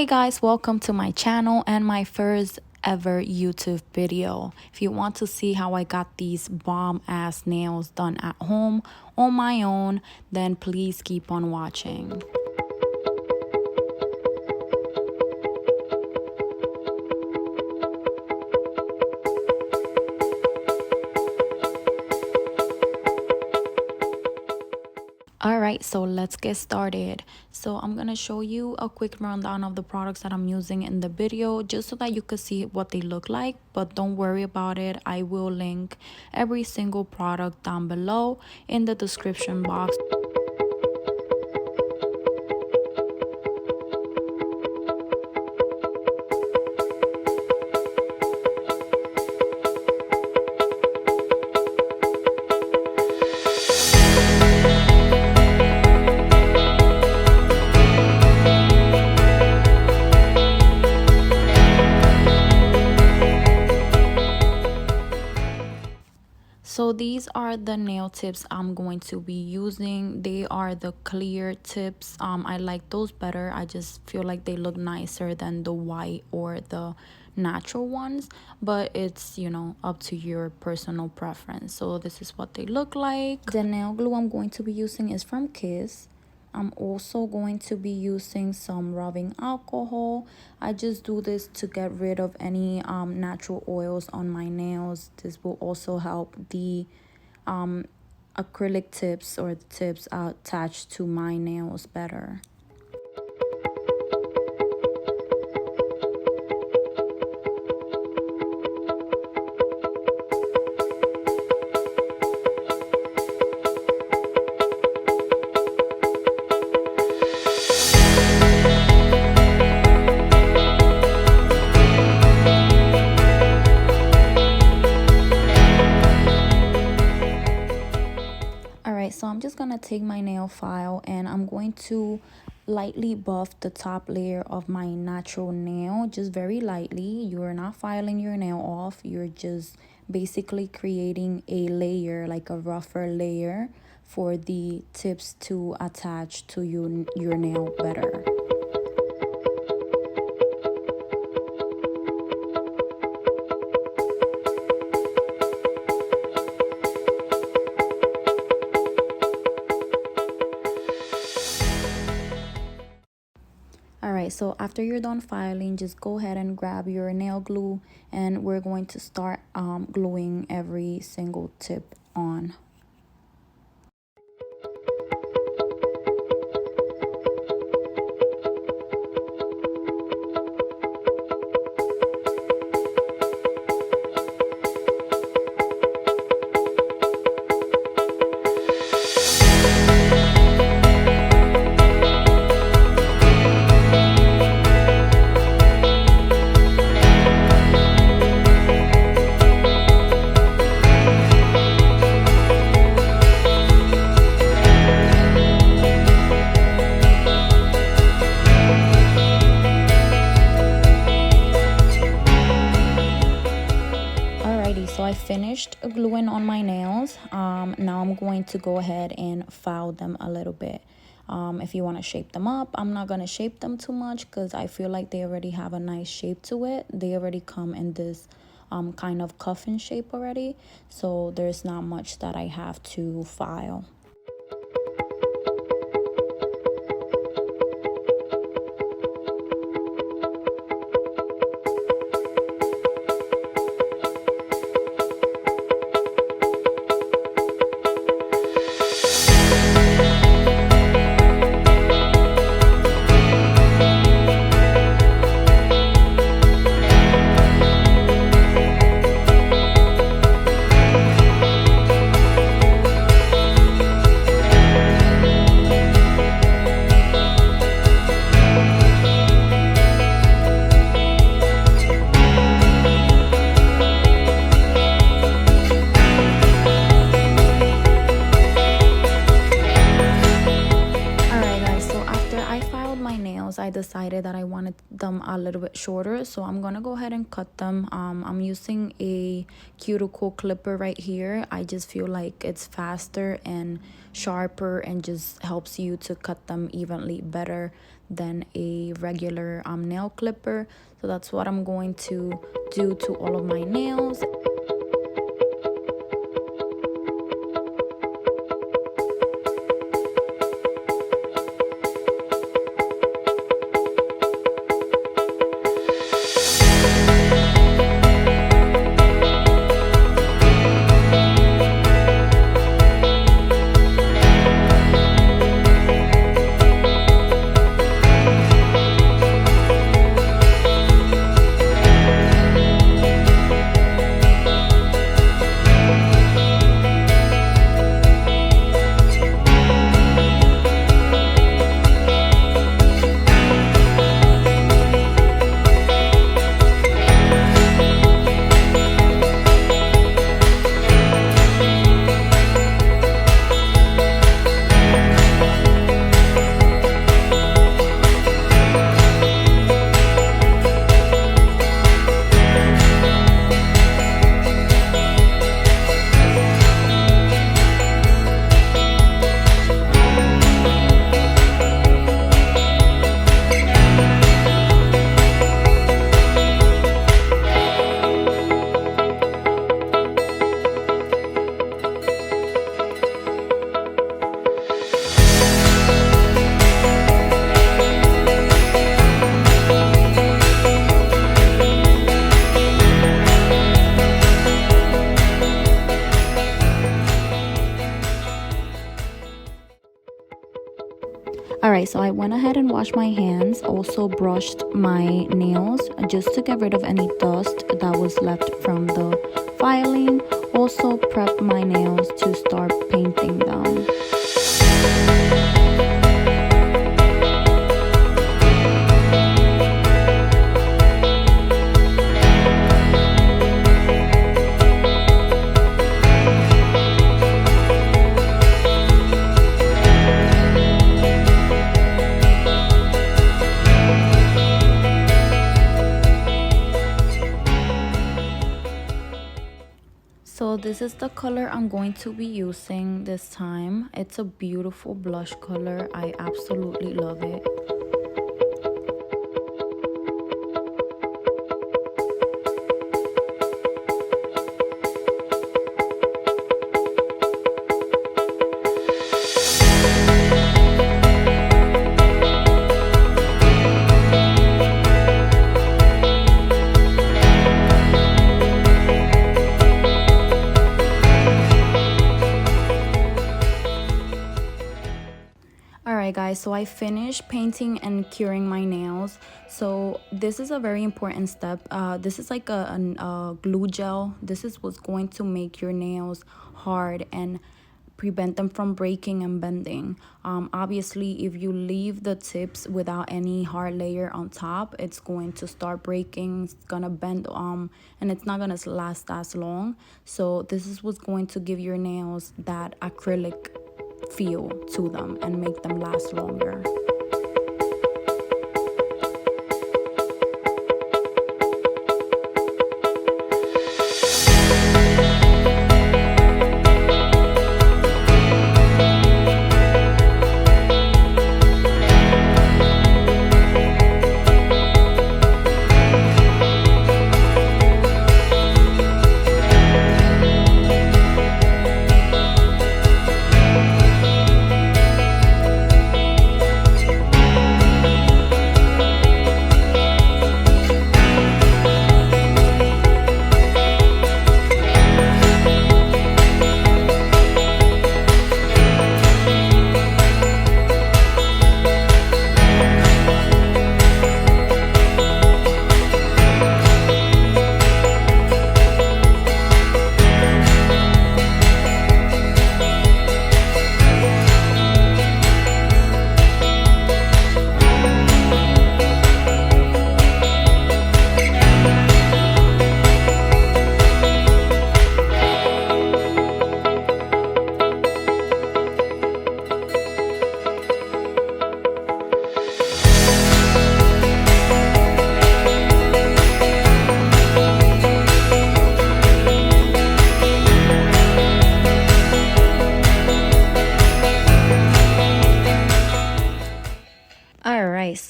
Hey guys, welcome to my channel and my first ever YouTube video. If you want to see how I got these bomb ass nails done at home on my own, then please keep on watching. Alright, so let's get started. So I'm gonna show you a quick rundown of the products that I'm using in the video just so that you could see what they look like, but don't worry about it. I will link every single product down below in the description box. So these are the nail tips I'm going to be using. They are the clear tips. I like those better. I just feel like they look nicer than the white or the natural ones, but it's, you know, up to your personal preference. So this is what they look like. The nail glue I'm going to be using is from Kiss. I'm also going to be using some rubbing alcohol. I just do this to get rid of any natural oils on my nails. This will also help the acrylic tips or the tips attached to my nails better. So I'm just gonna take my nail file and I'm going to lightly buff the top layer of my natural nail, just very lightly. You're not filing your nail off, you're just basically creating a layer, like a rougher layer, for the tips to attach to your nail better. Alright, so after you're done filing, just go ahead and grab your nail glue and we're going to start gluing every single tip on. So I finished gluing on my nails. Now I'm going to go ahead and file them a little bit. If you want to shape them up, I'm not going to shape them too much because I feel like they already have a nice shape to it. They already come in this kind of coffin shape already. So there's not much that I have to file. decided that I wanted them a little bit shorter, so I'm gonna go ahead and cut them. I'm using a cuticle clipper right here. I just feel like it's faster and sharper and just helps you to cut them evenly better than a regular nail clipper. So that's what I'm going to do to all of my nails. Alright, so I went ahead and washed my hands, also brushed my nails just to get rid of any dust that was left from the filing. Also prepped my nails to start painting them. So this is the color I'm going to be using this time. It's a beautiful blush color. I absolutely love it. Alright guys, so I finished painting and curing my nails. So this is a very important step. This is like a glue gel. This is what's going to make your nails hard and prevent them from breaking and bending. Obviously, if you leave the tips without any hard layer on top, it's going to start breaking, it's gonna bend, and it's not gonna last as long. So this is what's going to give your nails that acrylic feel to them and make them last longer.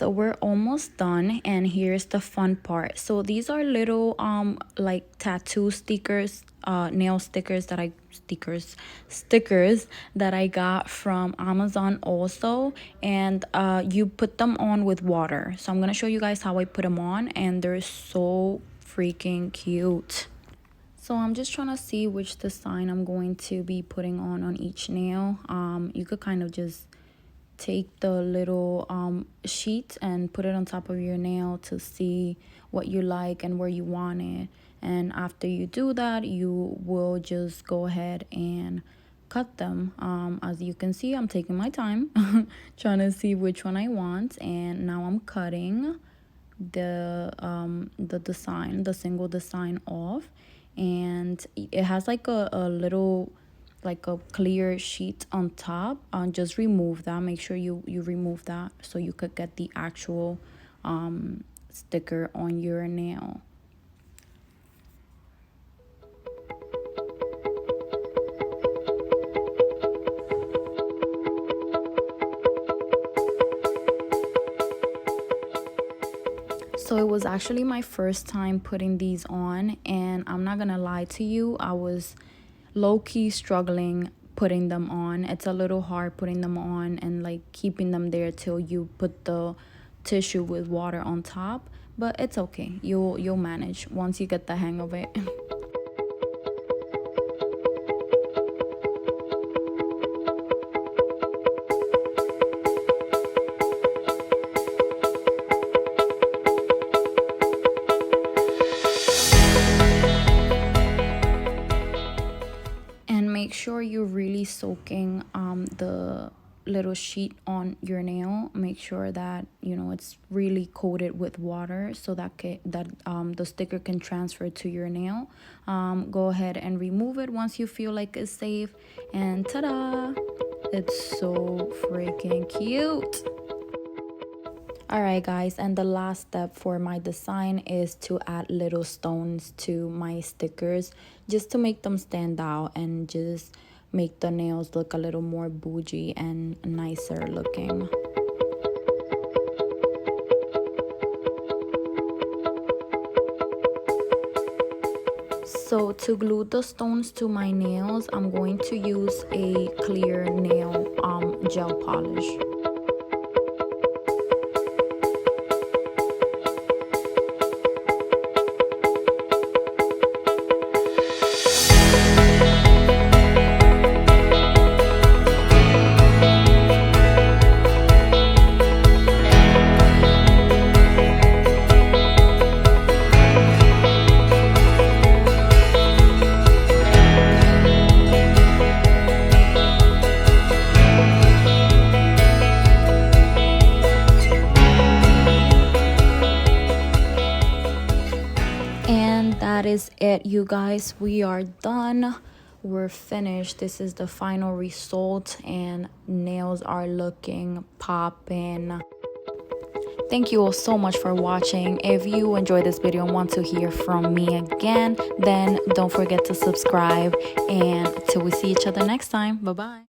so we're almost done, and here's the fun part. So these are little like tattoo stickers, nail stickers that I stickers that I got from Amazon also, and you put them on with water. So I'm gonna show you guys how I put them on, and they're so freaking cute. So I'm just trying to see which design I'm going to be putting on each nail. You could kind of just take the little sheet and put it on top of your nail to see what you like and where you want it. And after you do that, you will just go ahead and cut them. As you can see, I'm taking my time trying to see which one I want, and now I'm cutting the design, the single design off, and it has like a little like a clear sheet on top. Just remove that, make sure you remove that so you could get the actual sticker on your nail. So it was actually my first time putting these on, and I'm not gonna lie to you, I was low-key struggling putting them on. It's a little hard putting them on and like keeping them there till you put the tissue with water on top, but it's okay. You'll manage once you get the hang of it. And make sure you're really soaking the little sheet on your nail. Make sure that it's really coated with water so that the sticker can transfer to your nail. Go ahead and remove it once you feel like it's safe, and ta-da, it's so freaking cute. Alright guys, and the last step for my design is to add little stones to my stickers just to make them stand out and just make the nails look a little more bougie and nicer looking. So to glue the stones to my nails, I'm going to use a clear nail gel polish. And that is it, you guys. We are done. We're finished. This is the final result, and nails are looking poppin'. Thank you all so much for watching. If you enjoyed this video and want to hear from me again, then don't forget to subscribe, and till we see each other next time. Bye bye.